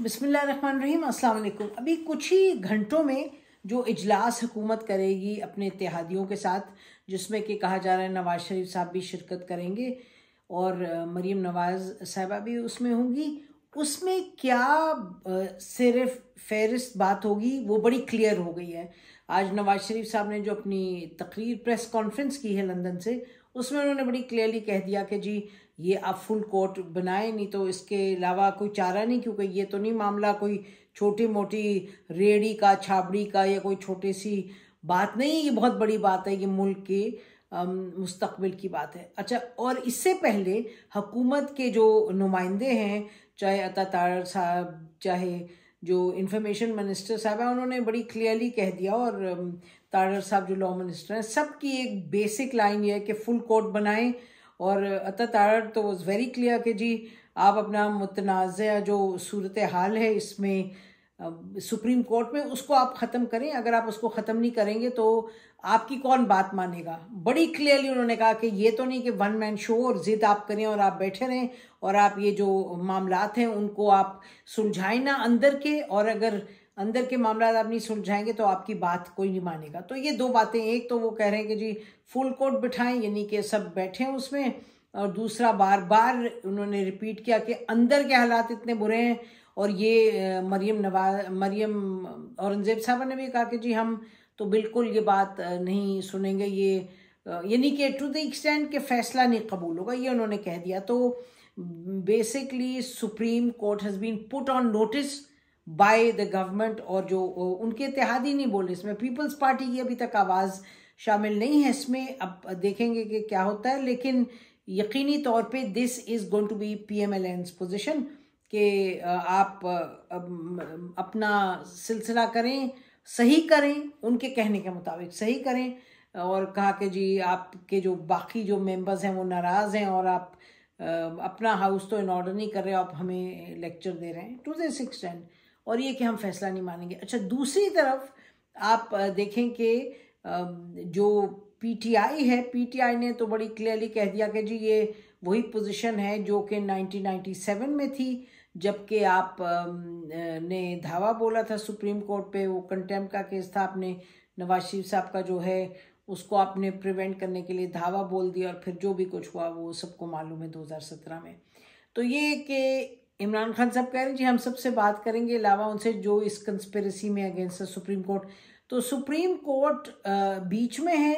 बिस्मिल्लाहिर्रहमानिर्रहीम, अस्सलाम वालेकुम। अभी कुछ ही घंटों में जो इजलास हुकूमत करेगी अपने इत्तेहादियों के साथ, जिसमें कि कहा जा रहा है नवाज शरीफ साहब भी शिरकत करेंगे और मरीम नवाज साहिबा भी उसमें होंगी। उसमें क्या सिर्फ फेहरिस्त बात होगी वो बड़ी क्लियर हो गई है। आज नवाज शरीफ साहब ने जो अपनी तकरीर प्रेस कॉन्फ्रेंस की है लंदन से, उसमें उन्होंने बड़ी क्लियरली कह दिया कि जी ये आप फुल कोर्ट बनाए, नहीं तो इसके अलावा कोई चारा नहीं, क्योंकि ये तो नहीं मामला कोई छोटी मोटी रेड़ी का छाबड़ी का या कोई छोटी सी बात नहीं, ये बहुत बड़ी बात है, ये मुल्क के मुस्तकबिल की बात है। अच्छा, और इससे पहले हुकूमत के जो नुमाइंदे हैं, चाहे अता तारड़ साहब, चाहे जो इंफॉर्मेशन मिनिस्टर साहब है, उन्होंने बड़ी क्लियरली कह दिया, और तारड़ साहब जो लॉ मिनिस्टर हैं, सबकी एक बेसिक लाइन ये है कि फुल कोर्ट बनाएं। और अता तारड़ तो वॉज वेरी क्लियर कि जी आप अपना मुतनाज़ा जो सूरत हाल है इसमें सुप्रीम कोर्ट में, उसको आप ख़त्म करें। अगर आप उसको ख़त्म नहीं करेंगे तो आपकी कौन बात मानेगा। बड़ी क्लियरली उन्होंने कहा कि ये तो नहीं कि वन मैन शो और ज़िद आप करें और आप बैठे रहें और आप ये जो मामलात हैं उनको आप सुलझाएं ना अंदर के, और अगर अंदर के मामला आप नहीं सुलझाएंगे तो आपकी बात कोई नहीं मानेगा। तो ये दो बातें, एक तो वो कह रहे हैं कि जी फुल कोर्ट बिठाएं, यानी कि सब बैठे हैं उसमें, और दूसरा बार बार उन्होंने रिपीट किया कि अंदर के हालात इतने बुरे हैं। और ये मरियम औरंगजेब साहब ने भी कहा कि जी हम तो बिल्कुल ये बात नहीं सुनेंगे, ये यानी कि टू द एक्सटेंट के फैसला नहीं कबूल होगा, ये उन्होंने कह दिया। तो basically supreme court has been put on notice by the government, और जो उनके इत्तेहादी नहीं बोल रहे, इसमें पीपल्स पार्टी की अभी तक आवाज़ शामिल नहीं है इसमें। अब देखेंगे कि क्या होता है, लेकिन यकीनी तौर पे this is going to be PMLN's position कि आप अपना सिलसिला करें, सही करें, उनके कहने के मुताबिक सही करें। और कहा कि जी आपके जो बाकी जो मेंबर्स हैं वो नाराज़ हैं और आप अपना हाउस तो इन ऑर्डर नहीं कर रहे, आप हमें लेक्चर दे रहे हैं टू दिस एक्सटेंट, और ये कि हम फैसला नहीं मानेंगे। अच्छा, दूसरी तरफ आप देखें कि जो PTI है, PTI ने तो बड़ी क्लियरली कह दिया कि जी ये वही पोजीशन है जो कि 1997 में थी, जबकि आप ने धावा बोला था सुप्रीम कोर्ट पे, वो कंटेम्प्ट का केस था, आपने नवाज शरीफ साहब का जो है उसको आपने प्रिवेंट करने के लिए धावा बोल दिया, और फिर जो भी कुछ हुआ वो सबको मालूम है 2017 में। तो ये कि इमरान खान साहब कह रहे हैं जी हम सबसे बात करेंगे, अलावा उनसे जो इस कंस्पिरेसी में अगेंस्ट सुप्रीम कोर्ट। तो सुप्रीम कोर्ट बीच में है,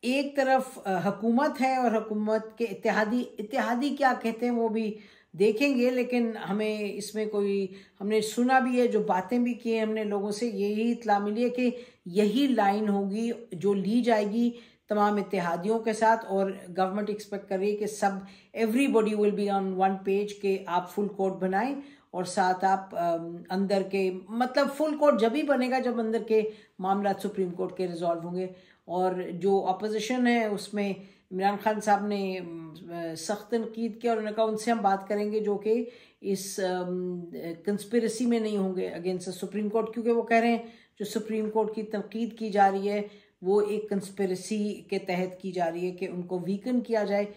एक तरफ हुकूमत है, और हुकूमत के इत्तेहादी क्या कहते हैं वो भी देखेंगे, लेकिन हमें इसमें कोई, हमने सुना भी है, जो बातें भी की हैं हमने लोगों से, यही इत्तला मिली है कि यही लाइन होगी जो ली जाएगी तमाम इत्तेहादियों के साथ। और गवर्नमेंट एक्सपेक्ट कर रही है कि सब everybody will be on one page के आप फुल कोर्ट बनाएं, और साथ आप अंदर के, मतलब फुल कोर्ट जब ही बनेगा जब अंदर के मामला सुप्रीम कोर्ट के रिजॉल्व होंगे। और जो अपोजिशन है उसमें इमरान खान साहब ने सख्त तनकीद किया और उन्होंने कहा उनसे हम बात करेंगे जो कि इस कंस्पिरेसी में नहीं होंगे अगेंस्ट सुप्रीम कोर्ट, क्योंकि वो कह रहे हैं जो सुप्रीम कोर्ट की तनकीद की जा रही है वो एक कंस्पिरेसी के तहत की जा रही है कि उनको वीकन किया जाए,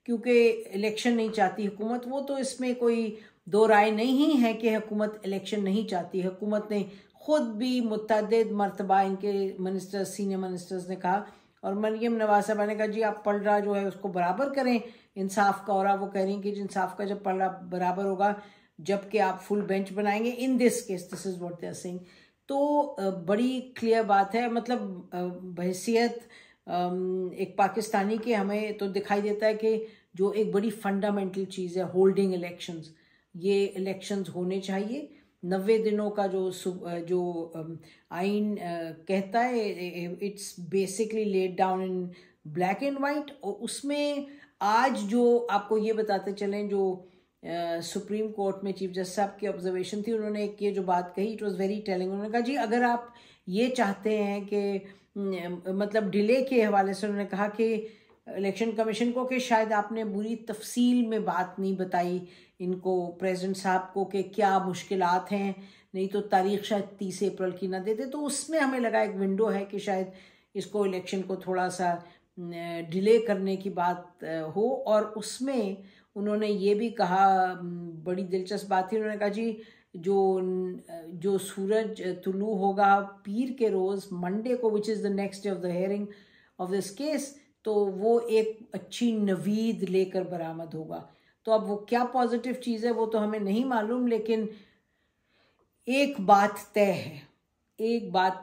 क्योंकि इलेक्शन नहीं चाहती हुकूमत। वो तो इसमें कोई दो राय नहीं है कि हुकूमत इलेक्शन नहीं चाहती। हुकूमत ने खुद भी मुतअद्दिद मरतबा इनके मिनिस्टर्स, सीनियर मिनिस्टर्स ने कहा, और मरियम नवाज साहबा ने कहा जी आप पलड़ा जो है उसको बराबर करें इंसाफ का, और वो कह रही हैं कि इंसाफ का जब पलड़ा बराबर होगा जबकि आप फुल बेंच बनाएंगे, in this case this is what they are saying. तो बड़ी क्लियर बात है, मतलब बहैसियत एक पाकिस्तानी के हमें तो दिखाई देता है कि जो एक बड़ी फंडामेंटल चीज़ है होल्डिंग इलेक्शंस, ये इलेक्शंस होने चाहिए। 90 दिनों का जो आइन कहता है, it's basically laid down in black and white. और उसमें आज जो आपको ये बताते चलें, जो सुप्रीम कोर्ट में चीफ जस्टिस साहब की ऑब्जर्वेशन थी, उन्होंने एक ये जो बात कही, इट वाज वेरी टेलिंग। उन्होंने कहा जी अगर आप ये चाहते हैं कि मतलब डिले के हवाले से, उन्होंने कहा कि इलेक्शन कमीशन को कि शायद आपने बुरी तफसील में बात नहीं बताई इनको, प्रेसिडेंट साहब को, कि क्या मुश्किलात हैं, नहीं तो तारीख शायद 30 अप्रैल की ना देते। तो उसमें हमें लगा एक विंडो है कि शायद इसको इलेक्शन को थोड़ा सा डिले करने की बात हो। और उसमें उन्होंने ये भी कहा, बड़ी दिलचस्प बात थी, उन्होंने कहा जी जो जो सूरज तुलू होगा पीर के रोज़ मंडे को, which is the next day of the hearing of this case, तो वो एक अच्छी नवीद लेकर बरामद होगा। तो अब वो क्या पॉजिटिव चीज़ है वो तो हमें नहीं मालूम, लेकिन एक बात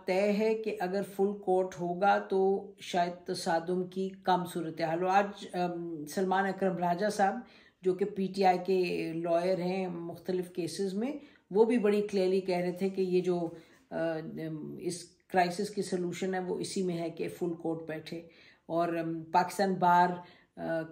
तय है कि अगर फुल कोर्ट होगा तो शायद तसादुम की कम सूरत हाल हो। आज सलमान अकरम राजा साहब जो कि पीटीआई के लॉयर हैं मुख्तलिफ केसेस में, वो भी बड़ी क्लियरली कह रहे थे कि ये जो इस क्राइसिस की सलूशन है वो इसी में है कि फुल कोर्ट बैठे। और पाकिस्तान बार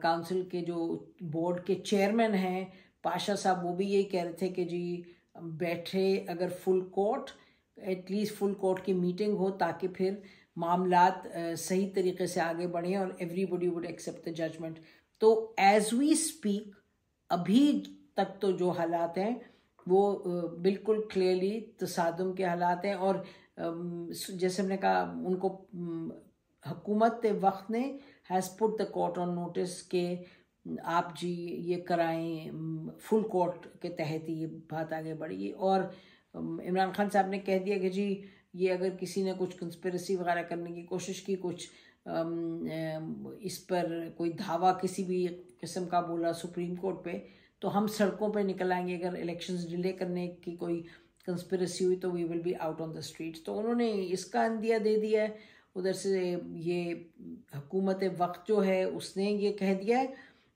काउंसिल के जो बोर्ड के चेयरमैन हैं पाशा साहब, वो भी यही कह रहे थे कि जी बैठे अगर full court, at least full court की मीटिंग हो ताकि फिर मामलात सही तरीके से आगे बढ़ें और everybody would accept the judgment. तो एज वी स्पीक अभी तक तो जो हालात हैं वो बिल्कुल क्लियरली तसादुम के हालात हैं। और जैसे हमने कहा, उनको हुकूमत वक्त ने has put the court on notice के आप जी ये कराएं, फुल कोर्ट के तहत ही ये बात आगे बढ़ी। और इमरान खान साहब ने कह दिया कि जी ये अगर किसी ने कुछ कंस्पिरेसी वगैरह करने की कोशिश की, कुछ इस पर कोई धावा किसी भी किस्म का बोला सुप्रीम कोर्ट पे, तो हम सड़कों पे निकल आएंगे। अगर इलेक्शंस डिले करने की कोई कंस्पिरेसी हुई तो we will be out on the streets. तो उन्होंने इसका अंदिया दे दिया है। उधर से ये हुकूमत वक्त जो है उसने ये कह दिया है,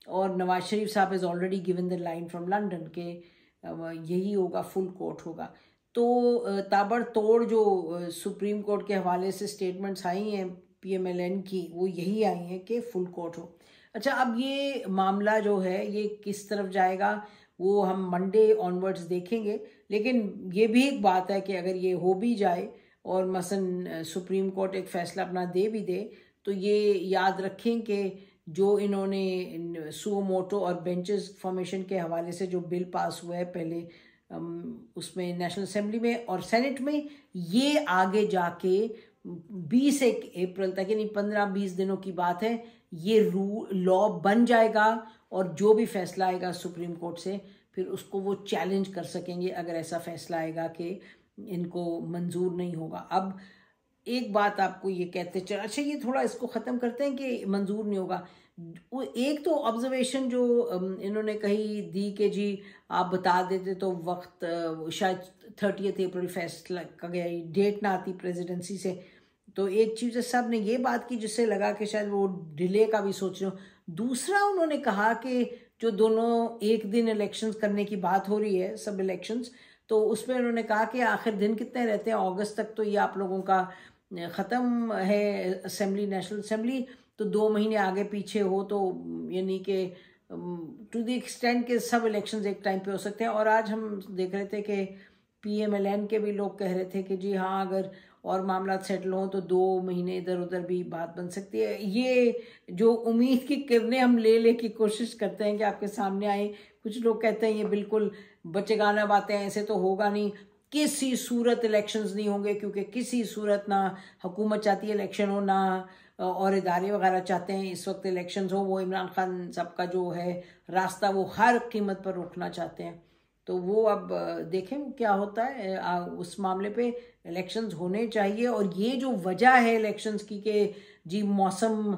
और नवाज शरीफ साहब is already given the line from London के यही होगा, फुल कोर्ट होगा। तो ताबड़तोड़ जो सुप्रीम कोर्ट के हवाले से स्टेटमेंट्स आई हैं PMLN की, वो यही आई हैं कि फुल कोर्ट हो। अच्छा, अब ये मामला जो है ये किस तरफ जाएगा वो हम मंडे ऑनवर्ड्स देखेंगे। लेकिन ये भी एक बात है कि अगर ये हो भी जाए और मसलन सुप्रीम कोर्ट एक फ़ैसला अपना दे भी दे, तो ये याद रखें कि जो इन्होंने सुओ मोटो और बेंचेस फॉर्मेशन के हवाले से जो बिल पास हुआ है पहले उसमें नेशनल असेंबली में और सेनेट में, ये आगे जाके 20 अप्रैल तक, यानी 15-20 दिनों की बात है, ये लॉ बन जाएगा। और जो भी फैसला आएगा सुप्रीम कोर्ट से फिर उसको वो चैलेंज कर सकेंगे अगर ऐसा फैसला आएगा कि इनको मंजूर नहीं होगा। अब एक बात आपको ये कहते चल, अच्छा ये थोड़ा इसको ख़त्म करते हैं कि मंजूर नहीं होगा। एक तो ऑब्जर्वेशन जो इन्होंने कही दी कि जी आप बता देते तो वक्त शायद 30 अप्रैल फैसला का गया, डेट ना आती प्रेसिडेंसी से। तो एक चीज़ साहब ने ये बात की जिससे लगा कि शायद वो डिले का भी सोच रहे हो। दूसरा उन्होंने कहा कि जो दोनों एक दिन इलेक्शंस करने की बात हो रही है, सब इलेक्शंस, तो उसमें उन्होंने कहा कि आखिर दिन कितने रहते हैं, अगस्त तक तो ये आप लोगों का ख़त्म है असेंबली, नेशनल असेंबली, तो 2 महीने आगे पीछे हो तो यानी कि टू द एक्सटेंट के सब इलेक्शंस एक टाइम पे हो सकते हैं। और आज हम देख रहे थे कि PMLN के भी लोग कह रहे थे कि जी हाँ, अगर और मामला सेटल हों तो 2 महीने इधर उधर भी बात बन सकती है। ये जो उम्मीद की किरणें हम ले की कोशिश करते हैं कि आपके सामने आए। कुछ लोग कहते हैं ये बिल्कुल बचेगाना बातें हैं, ऐसे तो होगा नहीं, किसी सूरत इलेक्शंस नहीं होंगे, क्योंकि किसी सूरत ना हुकूमत चाहती है इलेक्शन हो, ना और इदारे वगैरह चाहते हैं इस वक्त इलेक्शंस हो। वो इमरान खान साहब का जो है रास्ता वो हर कीमत पर रोकना चाहते हैं। तो वो अब देखें क्या होता है उस मामले पे। इलेक्शंस होने चाहिए। और ये जो वजह है इलेक्शंस की कि जी मौसम,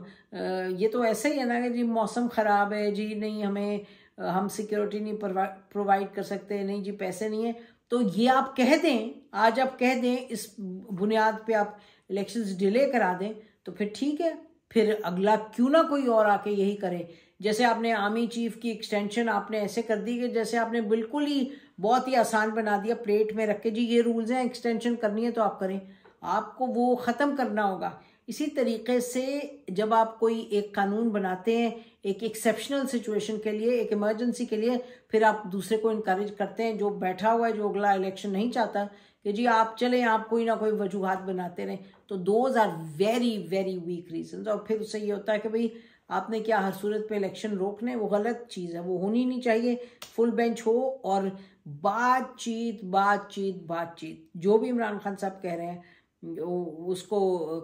ये तो ऐसा ही है ना कि जी मौसम ख़राब है, जी नहीं हमें हम सिक्योरिटी नहीं प्रोवाइड कर सकते, नहीं जी पैसे नहीं है, तो ये आप कह दें, आज आप कह दें, इस बुनियाद पे आप इलेक्शंस डिले करा दें तो फिर ठीक है। फिर अगला क्यों ना कोई और आके यही करे। जैसे आपने आर्मी चीफ की एक्सटेंशन आपने ऐसे कर दी कि जैसे आपने बिल्कुल ही बहुत ही आसान बना दिया, प्लेट में रख के जी ये रूल्स हैं, एक्सटेंशन करनी है तो आप करें, आपको वो ख़त्म करना होगा। इसी तरीके से जब आप कोई एक कानून बनाते हैं एक एक्सेप्शनल सिचुएशन के लिए, एक इमरजेंसी के लिए, फिर आप दूसरे को इनकरेज करते हैं जो बैठा हुआ है, जो अगला इलेक्शन नहीं चाहता कि जी आप चलें, आप कोई ना कोई वजूहात बनाते रहें। तो those are very very weak reasons. और फिर उससे ये होता है कि भाई आपने क्या हर सूरत पे इलेक्शन रोकने, वो गलत चीज़ है, वो होनी नहीं चाहिए। फुल बेंच हो और बातचीत बातचीत बातचीत, जो भी इमरान खान साहब कह रहे हैं उसको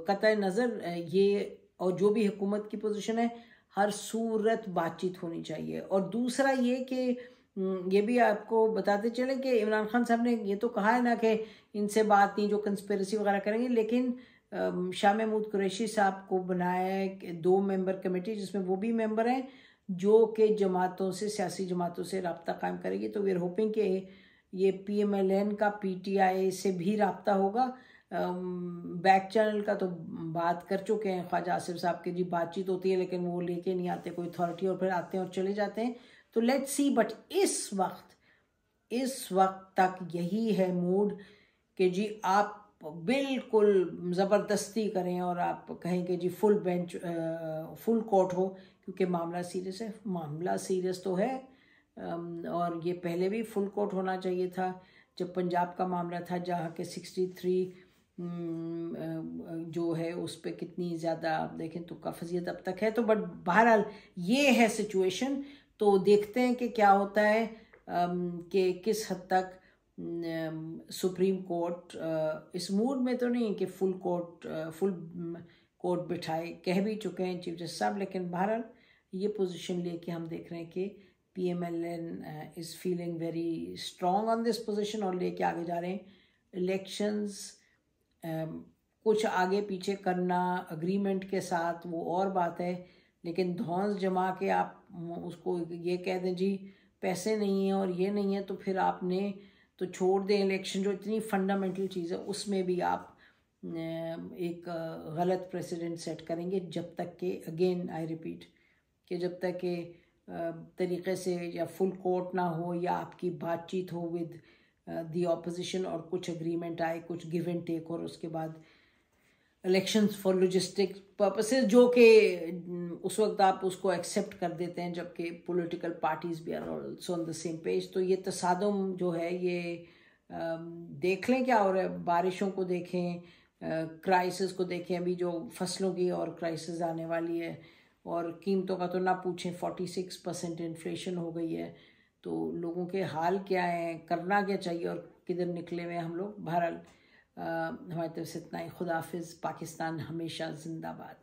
कतई नज़र ये, और जो भी हुकूमत की पोजीशन है, हर सूरत बातचीत होनी चाहिए। और दूसरा ये कि ये भी आपको बताते चले कि इमरान खान साहब ने ये तो कहा है ना कि इनसे बात नहीं, जो कंस्पिरेसी वगैरह करेंगे, लेकिन शाह महमूद कुरैशी साहब को बनाया है 2 मेंबर कमेटी, जिसमें वो भी मेंबर हैं जो कि जमातों से, सियासी जमातों से रब्ता कायम करेगी। तो वी आर होपिंग कि ये PMLN का PTI से भी रब्ता होगा। बैक चैनल का तो बात कर चुके हैं ख्वाजा आसिफ साहब की, जी बातचीत होती है लेकिन वो लेके नहीं आते कोई अथॉरिटी, और फिर आते हैं और चले जाते हैं। तो लेट्स सी, बट इस वक्त तक यही है मूड कि जी आप बिल्कुल ज़बरदस्ती करें और आप कहें कि जी फुल बेंच, फुल कोर्ट हो, क्योंकि मामला सीरियस है। मामला सीरियस तो है, और ये पहले भी फुल कोर्ट होना चाहिए था। जब पंजाब का मामला था जहाँ के 63 जो है उस पर कितनी ज़्यादा आप देखें तो काफ़ियत अब तक है। तो बट बहरहाल ये है सिचुएशन, तो देखते हैं कि क्या होता है, कि किस हद तक सुप्रीम कोर्ट इस मूड में तो नहीं कि फुल कोर्ट बिठाए, कह भी चुके हैं चीफ जस्टिस साहब, लेकिन बहरहाल ये पोजीशन लेके हम देख रहे हैं कि PMLN is feeling very strong on this position और लेके आगे जा रहे हैं। इलेक्शंस कुछ आगे पीछे करना अग्रीमेंट के साथ वो और बात है, लेकिन धौंस जमा के आप उसको ये कह दें जी पैसे नहीं है और ये नहीं है, तो फिर आपने तो छोड़ दें इलेक्शन, जो इतनी फंडामेंटल चीज़ है उसमें भी आप एक गलत प्रेसिडेंट सेट करेंगे, जब तक कि अगेन आई रिपीट कि जब तक कि तरीक़े से या फुल कोर्ट ना हो या आपकी बातचीत हो विद दी ऑपोजिशन और कुछ एग्रीमेंट आए, कुछ गिव एंड टेक, और उसके बाद इलेक्शंस फॉर लॉजिस्टिक पर्पसेस, जो कि उस वक्त आप उसको एक्सेप्ट कर देते हैं जबकि पॉलिटिकल पार्टीज भी are also on the same page. तो ये तसादुम जो है ये देख लें क्या हो रहा है, बारिशों को देखें, क्राइसिस को देखें, अभी जो फसलों की और क्राइसिस आने वाली है, और कीमतों का तो ना पूछें, 46% इन्फ्लेशन हो गई है। तो लोगों के हाल क्या हैं, करना क्या चाहिए और किधर निकले हुए हम लोग। बहरहाल हमारी तरफ से इतना ही। खुदा हाफिज़। पाकिस्तान हमेशा जिंदाबाद।